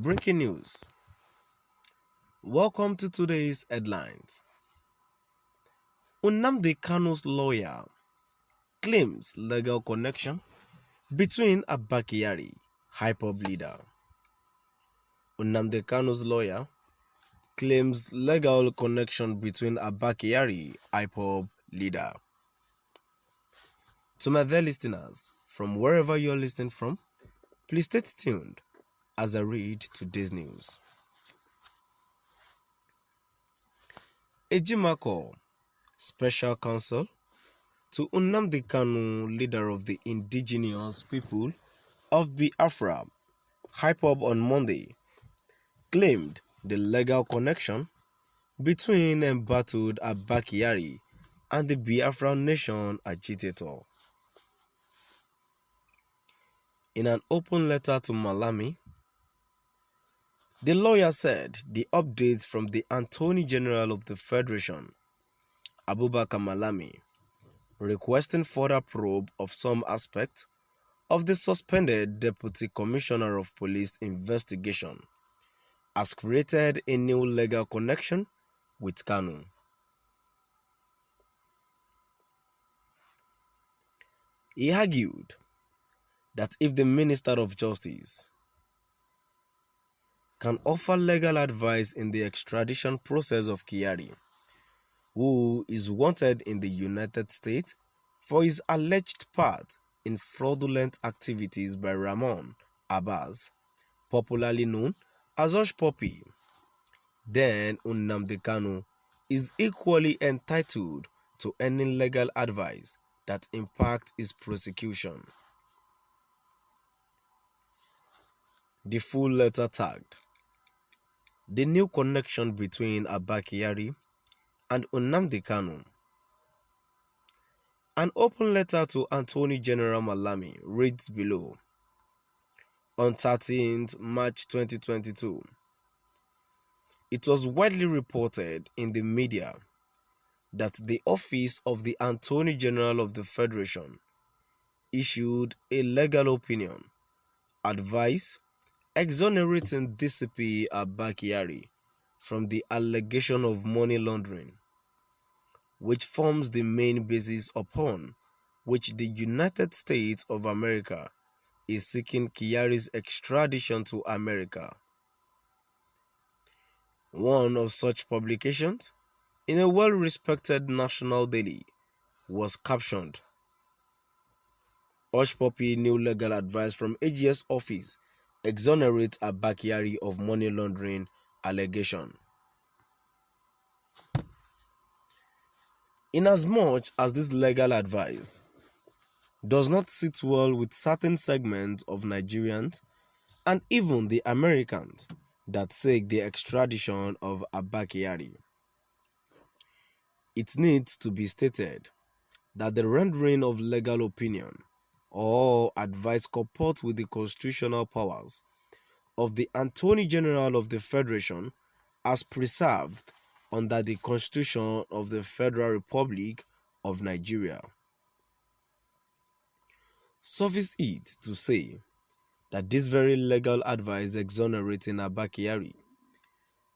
Breaking news. Welcome to today's headlines. Nnamdi Kanus lawyer claims legal connection between Abba Kyari, hip-hop leader. Nnamdi Kanus lawyer claims legal connection between Abba Kyari, hip-hop leader. To my dear listeners, from wherever you're listening from, please stay tuned as I read today's news. Ejimako, special counsel to Nnamdi Kanu, leader of the indigenous people of Biafra, hip-hop on Monday, claimed the legal connection between embattled Abba Kyari and the Biafra nation agitator. In an open letter to Malami, the lawyer said the update from the Attorney General of the Federation, Abubakar Malami, requesting further probe of some aspects of the suspended Deputy Commissioner of Police investigation has created a new legal connection with Kanu. He argued that if the Minister of Justice can offer legal advice in the extradition process of Kyari, who is wanted in the United States for his alleged part in fraudulent activities by Ramon Abbas, popularly known as Hush Puppy, then Nnamdi Kanu is equally entitled to any legal advice that impacts his prosecution. The full letter tagged the new connection between Abba Kyari and Nnamdi Kanu. An open letter to Attorney General Malami reads below. On 13th March 2022, it was widely reported in the media that the Office of the Attorney General of the Federation issued a legal opinion, advice, exonerating DCP Abba Kyari from the allegation of money laundering, which forms the main basis upon which the United States of America is seeking Kyari's extradition to America. One of such publications, in a well-respected national daily, was captioned, "Hush Puppy new legal advice from AGS office exonerates Abba Kyari of money laundering allegation." Inasmuch as this legal advice does not sit well with certain segments of Nigerians and even the Americans that seek the extradition of Abba Kyari, it needs to be stated that the rendering of legal opinion or advice comports with the constitutional powers of the Attorney General of the Federation as preserved under the Constitution of the Federal Republic of Nigeria. Suffice it to say that this very legal advice exonerating Abba Kyari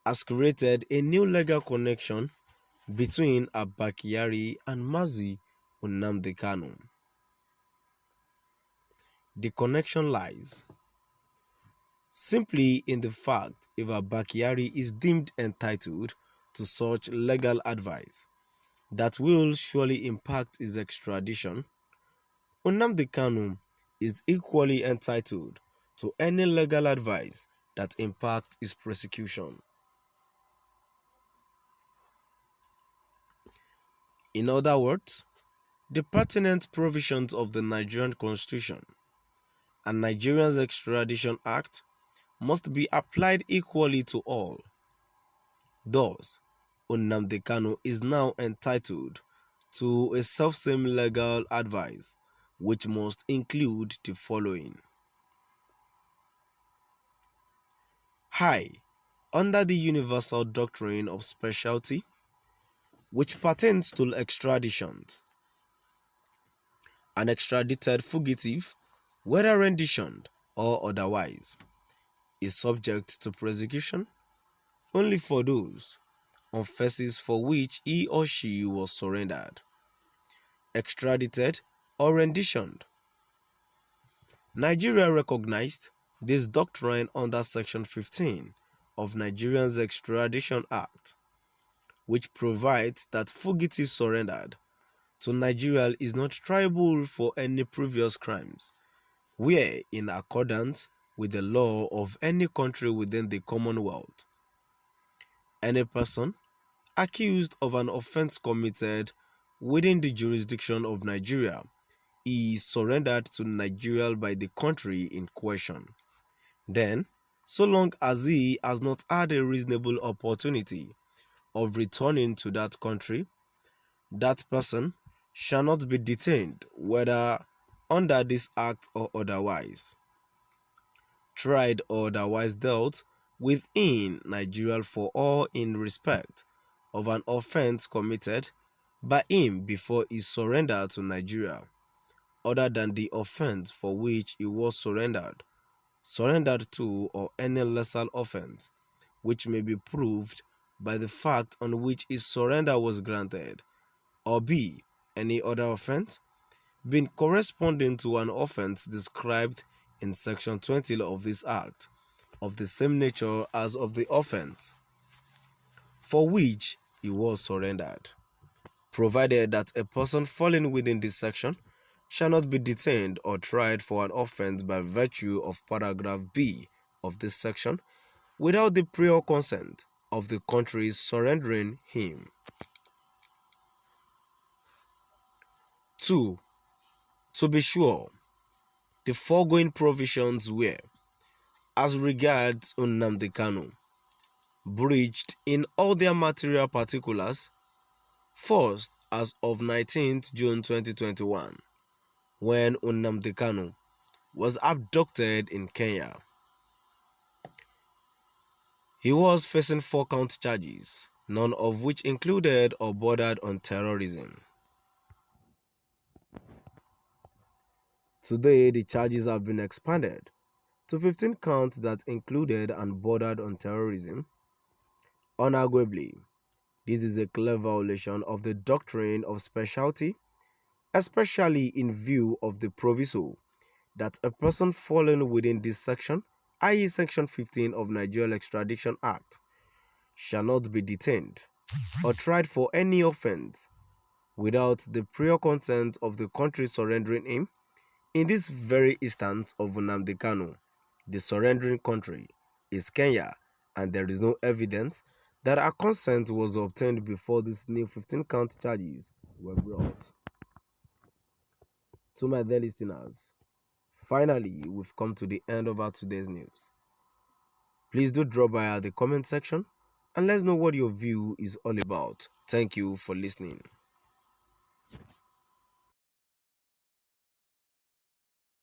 has created a new legal connection between Abba Kyari and Mazi Nnamdi Kanu. The connection lies simply in the fact if Abba Kyari is deemed entitled to such legal advice that will surely impact his extradition, Nnamdi Kanu is equally entitled to any legal advice that impacts his prosecution. In other words, the pertinent provisions of the Nigerian Constitution and Nigeria's Extradition Act must be applied equally to all. Thus, Nnamdi Kanu is now entitled to a self-same legal advice, which must include the following. I, under the universal doctrine of specialty, which pertains to extradition, an extradited fugitive, whether renditioned or otherwise, is subject to prosecution only for those offenses for which he or she was surrendered, extradited, or renditioned. Nigeria recognized this doctrine under Section 15 of Nigeria's Extradition Act, which provides that fugitives surrendered to Nigeria is not triable for any previous crimes, where in accordance with the law of any country within the Commonwealth, any person accused of an offense committed within the jurisdiction of Nigeria is surrendered to Nigeria by the country in question. Then, so long as he has not had a reasonable opportunity of returning to that country, that person shall not be detained, whether under this act or otherwise, tried or otherwise dealt with in Nigeria for or in respect of an offense committed by him before his surrender to Nigeria, other than the offense for which he was surrendered to, or any lesser offense which may be proved by the fact on which his surrender was granted, or b. any other offense being corresponding to an offense described in Section 20 of this Act, of the same nature as of the offense for which he was surrendered, provided that a person falling within this section shall not be detained or tried for an offense by virtue of paragraph B of this section without the prior consent of the country surrendering him. 2. To be sure, the foregoing provisions were, as regards Nnamdi Kanu, breached in all their material particulars, first as of 19th June 2021, when Nnamdi Kanu was abducted in Kenya. He was facing 4-count charges, none of which included or bordered on terrorism. Today, the charges have been expanded to 15 counts that included and bordered on terrorism. Unarguably, this is a clear violation of the doctrine of specialty, especially in view of the proviso that a person falling within this section, i.e. Section 15 of Nigeria Extradition Act, shall not be detained or tried for any offense without the prior consent of the country surrendering him. In this very instance of Nnamdi Kanu, the surrendering country is Kenya, and there is no evidence that a consent was obtained before these new 15-count charges were brought. To my dear listeners, finally, we've come to the end of our today's news. Please do drop by at the comment section and let's know what your view is all about. Thank you for listening.